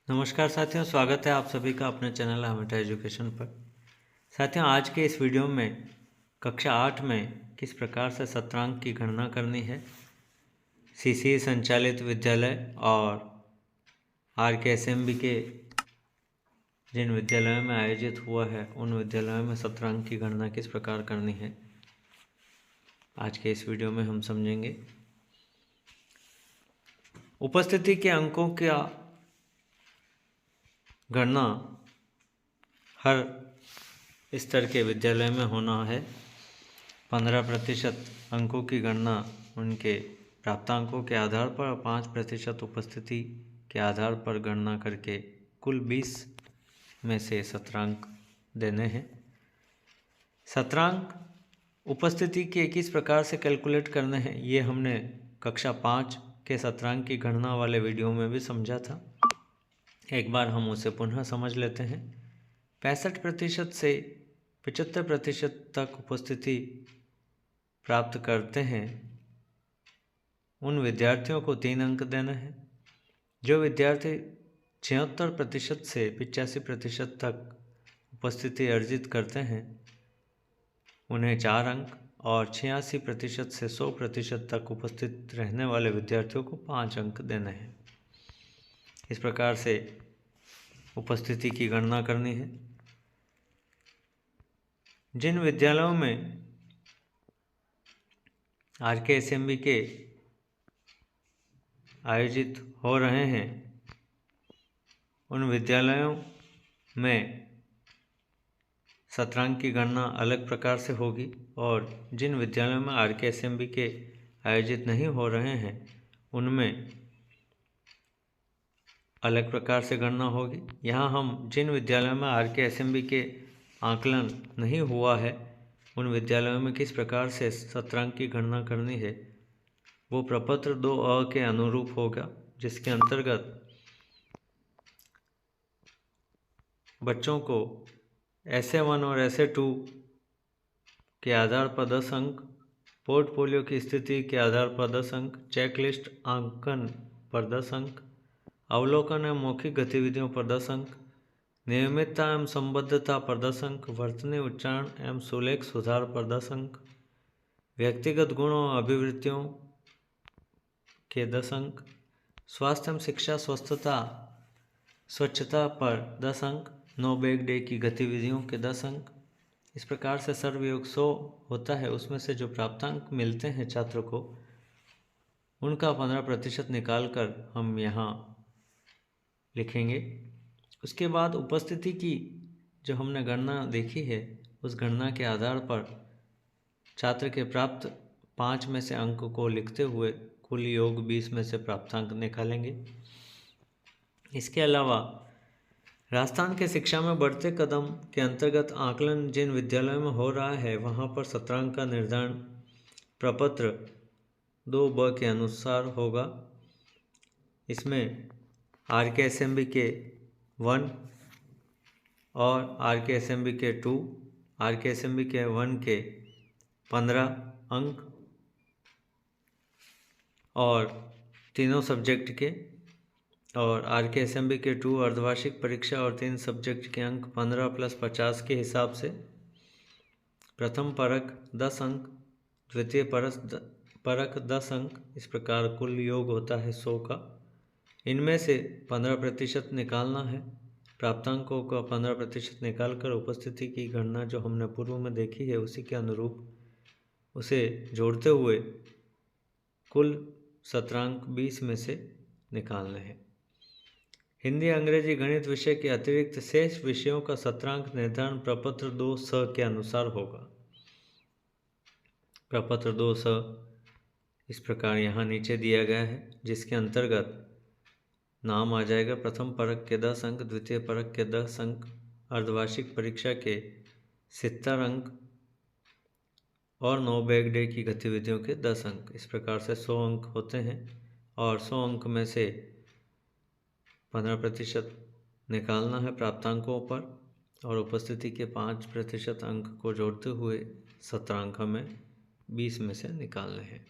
नमस्कार साथियों, स्वागत है आप सभी का अपने चैनल हमेटा एजुकेशन पर। साथियों, आज के इस वीडियो में कक्षा 8 में किस प्रकार से शतरंज की गणना करनी है, सीसीई संचालित विद्यालय और RKSMB के जिन विद्यालयों में आयोजित हुआ है उन विद्यालयों में शतरंज की गणना किस प्रकार करनी है, आज के इस वीडियो में हम समझेंगे। उपस्थिति के अंकों का गणना हर स्तर के विद्यालय में होना है। 15% अंकों की गणना उनके प्राप्तांकों के आधार पर और 5% उपस्थिति के आधार पर गणना करके कुल 20 में से 17 अंक देने हैं। शतरंज उपस्थिति के किस प्रकार से कैलकुलेट करने हैं, ये हमने कक्षा 5 के शतरंज की गणना वाले वीडियो में भी समझा था। एक बार हम उसे पुनः समझ लेते हैं। 65% से 75% तक उपस्थिति प्राप्त करते हैं उन विद्यार्थियों को 3 अंक देना है। जो विद्यार्थी 76% से 85% तक उपस्थिति अर्जित करते हैं उन्हें 4 अंक, और 86% से 100% तक उपस्थित रहने वाले विद्यार्थियों को 5 अंक देने हैं। इस प्रकार से उपस्थिति की गणना करनी है। जिन विद्यालयों में RKSMB के आयोजित हो रहे हैं उन विद्यालयों में शतरंज की गणना अलग प्रकार से होगी, और जिन विद्यालयों में RKSMB के आयोजित नहीं हो रहे हैं उनमें अलग प्रकार से गणना होगी। यहाँ हम जिन विद्यालयों में RKSMB के आकलन नहीं हुआ है उन विद्यालयों में किस प्रकार से शतरंज की गणना करनी है वो प्रपत्र 2A के अनुरूप होगा, जिसके अंतर्गत बच्चों को SA1 और SA2 के आधार पर 10 अंक, पोर्टफोलियो की स्थिति के आधार पर 10 अंक, चेकलिस्ट अंकन पर 10 अंक, अवलोकन एवं मौखिक गतिविधियों पर 10 अंक, नियमितता एवं संबद्धता पर 10 अंक, वर्तनी उच्चारण एवं सुलेख सुधार पर 10 अंक, व्यक्तिगत गुणों और अभिवृत्तियों के 10 अंक, स्वास्थ्य एवं शिक्षा स्वच्छता पर 10 अंक, नो बैग डे की गतिविधियों के 10 अंक। इस प्रकार से सर्वयोग 100 होता है, उसमें से जो प्राप्तांक मिलते हैं छात्र को उनका 15% निकाल कर हम यहाँ लिखेंगे। उसके बाद उपस्थिति की जो हमने गणना देखी है उस गणना के आधार पर छात्र के प्राप्त 5 में से अंक को लिखते हुए कुल योग 20 में से प्राप्तांक निकालेंगे। इसके अलावा राजस्थान के शिक्षा में बढ़ते कदम के अंतर्गत आकलन जिन विद्यालयों में हो रहा है वहाँ पर शतरंज का निर्धारण प्रपत्र 2B के अनुसार होगा। इसमें RKSMB के 1 और RKSMB के 2, RKSMB के 1 के 15 अंक और तीनों सब्जेक्ट के, और RKSMB के 2 अर्धवार्षिक परीक्षा और 3 सब्जेक्ट के अंक 15 + 50 के हिसाब से प्रथम परक 10 अंक, द्वितीय परक 10 अंक, इस प्रकार कुल योग होता है 100 का। इनमें से 15% निकालना है। प्राप्तांकों का 15% निकाल कर उपस्थिति की गणना जो हमने पूर्व में देखी है उसी के अनुरूप उसे जोड़ते हुए कुल 17 अंक 20 में से निकालने हैं। हिंदी, अंग्रेजी, गणित विषय के अतिरिक्त शेष विषयों का 17 अंक निर्धारण प्रपत्र 2S के अनुसार होगा। प्रपत्र 2S इस प्रकार यहाँ नीचे दिया गया है, जिसके अंतर्गत नाम आ जाएगा। प्रथम परक के 10 अंक, द्वितीय परक के 10 अंक, अर्धवार्षिक परीक्षा के 70 अंक और नो बैग डे की गतिविधियों के 10 अंक। इस प्रकार से 100 अंक होते हैं, और 100 अंक में से 15% निकालना है प्राप्तांकों पर, और उपस्थिति के 5% अंक को जोड़ते हुए 17 अंक हमें 20 में से निकालने हैं।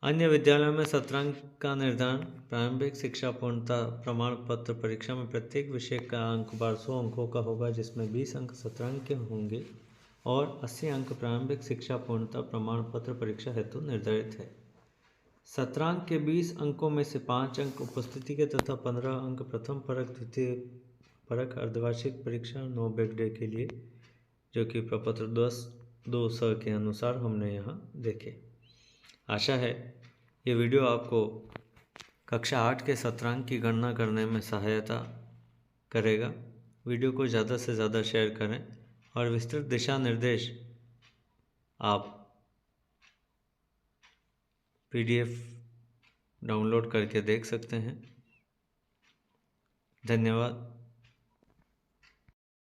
अन्य विद्यालयों में सत्रांक का निर्धारण प्रारंभिक शिक्षा पूर्णता प्रमाण पत्र परीक्षा में प्रत्येक विषय का अंक बार 100 अंकों का होगा, जिसमें 20 अंक सत्रांक के होंगे और 80 अंक प्रारंभिक शिक्षा पूर्णता प्रमाण पत्र परीक्षा हेतु निर्धारित है। सत्रांक के 20 अंकों में से 5 अंक उपस्थिति के तथा 15 अंक प्रथम परक द्वितीय परक अर्धवार्षिक परीक्षा 9 बैक डे के लिए, जो कि प्रपत्र 10(2) के अनुसार हमने यहाँ देखे। आशा है ये वीडियो आपको कक्षा 8 के सत्रांक की गणना करने में सहायता करेगा। वीडियो को ज़्यादा से ज़्यादा शेयर करें और विस्तृत दिशा निर्देश आप PDF डाउनलोड करके देख सकते हैं। धन्यवाद।